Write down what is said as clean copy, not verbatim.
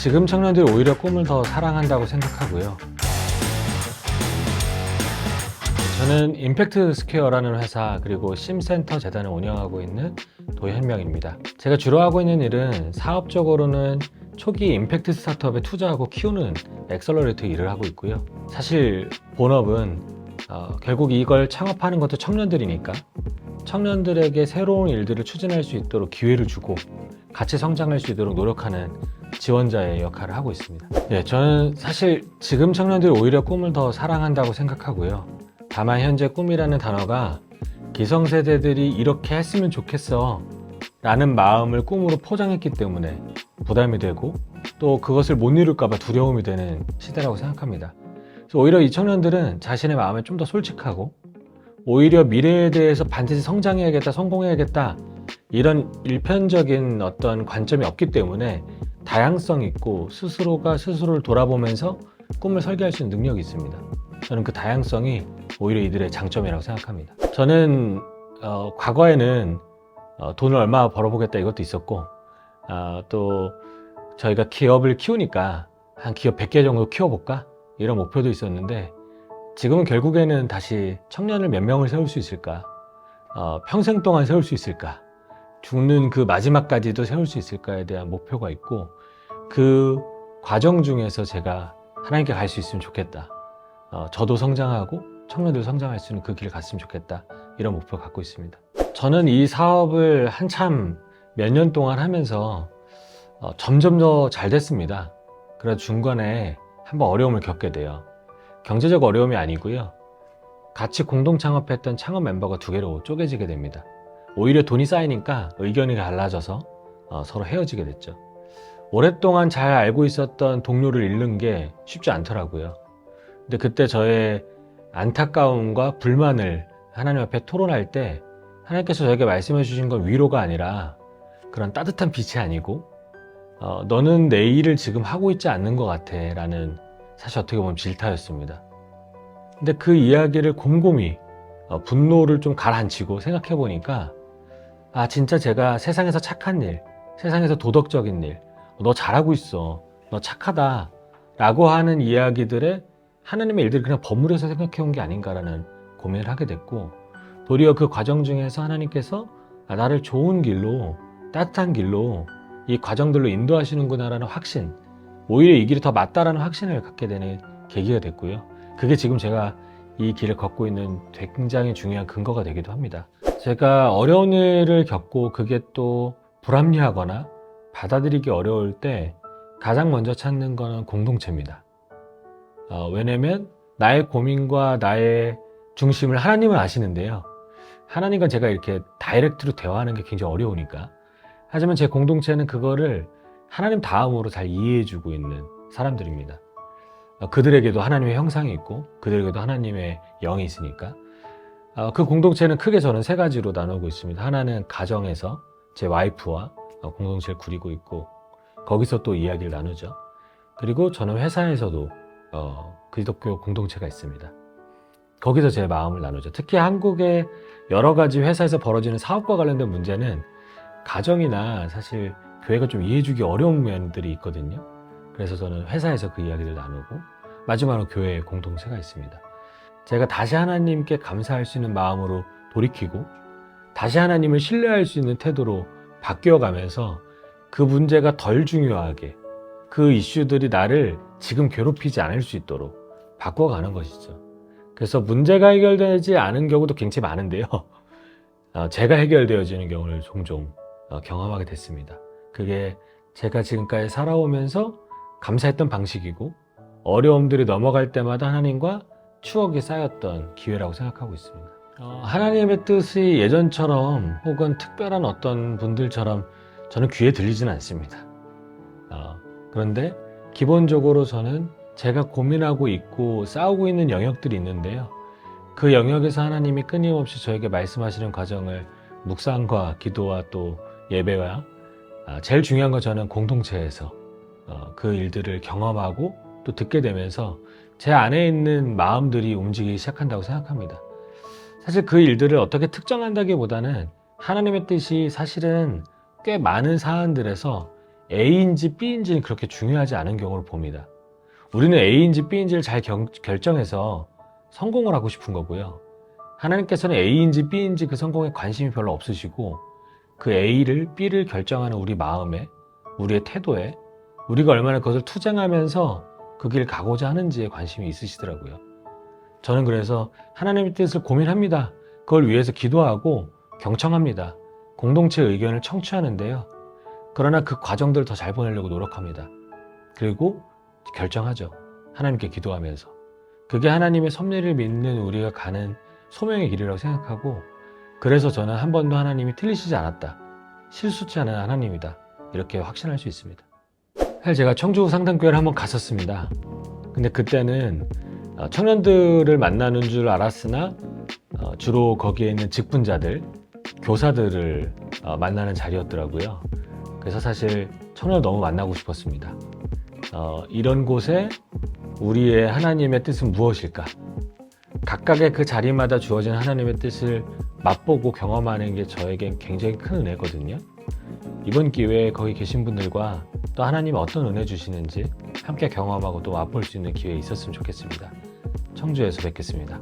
지금 청년들이 오히려 꿈을 더 사랑한다고 생각하고요. 저는 임팩트 스퀘어라는 회사 그리고 심센터 재단을 운영하고 있는 도현명입니다. 제가 주로 하고 있는 일은 사업적으로는 초기 임팩트 스타트업에 투자하고 키우는 엑셀러레이터 일을 하고 있고요. 사실 본업은 결국 이걸 창업하는 것도 청년들이니까 청년들에게 새로운 일들을 추진할 수 있도록 기회를 주고 같이 성장할 수 있도록 노력하는 지원자의 역할을 하고 있습니다. 저는 사실 지금 청년들이 오히려 꿈을 더 사랑한다고 생각하고요. 다만 현재 꿈이라는 단어가 기성세대들이 이렇게 했으면 좋겠어 라는 마음을 꿈으로 포장했기 때문에 부담이 되고 또 그것을 못 이룰까봐 두려움이 되는 시대라고 생각합니다. 그래서 오히려 이 청년들은 자신의 마음에 좀 더 솔직하고 오히려 미래에 대해서 반드시 성장해야겠다, 성공해야겠다 이런 일편적인 어떤 관점이 없기 때문에 다양성 있고 스스로가 스스로를 돌아보면서 꿈을 설계할 수 있는 능력이 있습니다. 저는 그 다양성이 오히려 이들의 장점이라고 생각합니다. 저는 과거에는 돈을 얼마 벌어보겠다 이것도 있었고 또 저희가 기업을 키우니까 한 기업 100개 정도 키워볼까 이런 목표도 있었는데 지금은 결국에는 다시 청년을 몇 명을 세울 수 있을까, 평생 동안 세울 수 있을까, 죽는 그 마지막까지도 세울 수 있을까에 대한 목표가 있고 그 과정 중에서 제가 하나님께 갈 수 있으면 좋겠다. 저도 성장하고 청년들 성장할 수 있는 그 길을 갔으면 좋겠다. 이런 목표 갖고 있습니다. 저는 이 사업을 한참 몇 년 동안 하면서 점점 더 잘 됐습니다. 그래서 중간에 한번 어려움을 겪게 돼요. 경제적 어려움이 아니고요. 같이 공동 창업했던 창업 멤버가 두 개로 쪼개지게 됩니다. 오히려 돈이 쌓이니까 의견이 달라져서 서로 헤어지게 됐죠. 오랫동안 잘 알고 있었던 동료를 잃는 게 쉽지 않더라고요. 근데 그때 저의 안타까움과 불만을 하나님 앞에 토론할 때 하나님께서 저에게 말씀해 주신 건 위로가 아니라 그런 따뜻한 빛이 아니고 너는 내 일을 지금 하고 있지 않는 것 같아 라는 사실 어떻게 보면 질타였습니다. 근데 그 이야기를 곰곰이 분노를 좀 가라앉히고 생각해 보니까 진짜 제가 세상에서 착한 일, 세상에서 도덕적인 일, 너 잘하고 있어, 너 착하다 라고 하는 이야기들에 하나님의 일들을 그냥 버무려서 생각해 온 게 아닌가라는 고민을 하게 됐고 도리어 그 과정 중에서 하나님께서 나를 좋은 길로, 따뜻한 길로 이 과정들로 인도하시는구나라는 확신, 오히려 이 길이 더 맞다라는 확신을 갖게 되는 계기가 됐고요. 그게 지금 제가 이 길을 걷고 있는 굉장히 중요한 근거가 되기도 합니다. 제가 어려운 일을 겪고 그게 또 불합리하거나 받아들이기 어려울 때 가장 먼저 찾는 거는 공동체입니다. 왜냐면 나의 고민과 나의 중심을 하나님은 아시는데요. 하나님과 제가 이렇게 다이렉트로 대화하는 게 굉장히 어려우니까. 하지만 제 공동체는 그거를 하나님 다음으로 잘 이해해주고 있는 사람들입니다. 그들에게도 하나님의 형상이 있고 그들에게도 하나님의 영이 있으니까 그 공동체는 크게 저는 세 가지로 나누고 있습니다. 하나는 가정에서 제 와이프와 공동체를 꾸리고 있고 거기서 또 이야기를 나누죠. 그리고 저는 회사에서도 기독교 공동체가 있습니다. 거기서 제 마음을 나누죠. 특히 한국의 여러 가지 회사에서 벌어지는 사업과 관련된 문제는 가정이나 사실 교회가 좀 이해해주기 어려운 면들이 있거든요. 그래서 저는 회사에서 그 이야기를 나누고 마지막으로 교회의 공동체가 있습니다. 제가 다시 하나님께 감사할 수 있는 마음으로 돌이키고 다시 하나님을 신뢰할 수 있는 태도로 바뀌어가면서 그 문제가 덜 중요하게 그 이슈들이 나를 지금 괴롭히지 않을 수 있도록 바꿔가는 것이죠. 그래서 문제가 해결되지 않은 경우도 굉장히 많은데요. 제가 해결되어지는 경우를 종종 경험하게 됐습니다. 그게 제가 지금까지 살아오면서 감사했던 방식이고 어려움들이 넘어갈 때마다 하나님과 추억이 쌓였던 기회라고 생각하고 있습니다. 하나님의 뜻이 예전처럼 혹은 특별한 어떤 분들처럼 저는 귀에 들리지는 않습니다. 그런데 기본적으로 저는 제가 고민하고 있고 싸우고 있는 영역들이 있는데요. 그 영역에서 하나님이 끊임없이 저에게 말씀하시는 과정을 묵상과 기도와 또 예배와 제일 중요한 건 저는 공동체에서 그 일들을 경험하고 또 듣게 되면서 제 안에 있는 마음들이 움직이기 시작한다고 생각합니다. 사실 그 일들을 어떻게 특정한다기보다는 하나님의 뜻이 사실은 꽤 많은 사안들에서 A인지 B인지는 그렇게 중요하지 않은 경우를 봅니다. 우리는 A인지 B인지를 잘 결정해서 성공을 하고 싶은 거고요. 하나님께서는 A인지 B인지 그 성공에 관심이 별로 없으시고 그 A를 B를 결정하는 우리 마음에, 우리의 태도에 우리가 얼마나 그것을 투쟁하면서 그 길을 가고자 하는지에 관심이 있으시더라고요. 저는 그래서 하나님의 뜻을 고민합니다. 그걸 위해서 기도하고 경청합니다. 공동체의 의견을 청취하는데요. 그러나 그 과정들을 더 잘 보내려고 노력합니다. 그리고 결정하죠. 하나님께 기도하면서. 그게 하나님의 섭리를 믿는 우리가 가는 소명의 길이라고 생각하고, 그래서 저는 한 번도 하나님이 틀리시지 않았다. 실수치 않은 하나님이다. 이렇게 확신할 수 있습니다. 사실 제가 청주 상담교회를 한번 갔었습니다. 근데 그때는 청년들을 만나는 줄 알았으나 주로 거기에 있는 직분자들, 교사들을 만나는 자리였더라고요. 그래서 사실 청년을 너무 만나고 싶었습니다. 이런 곳에 우리의 하나님의 뜻은 무엇일까? 각각의 그 자리마다 주어진 하나님의 뜻을 맛보고 경험하는 게 저에겐 굉장히 큰 은혜거든요. 이번 기회에 거기 계신 분들과 또 하나님이 어떤 은혜 주시는지 함께 경험하고 또 맛볼 수 있는 기회가 있었으면 좋겠습니다. 청주에서 뵙겠습니다.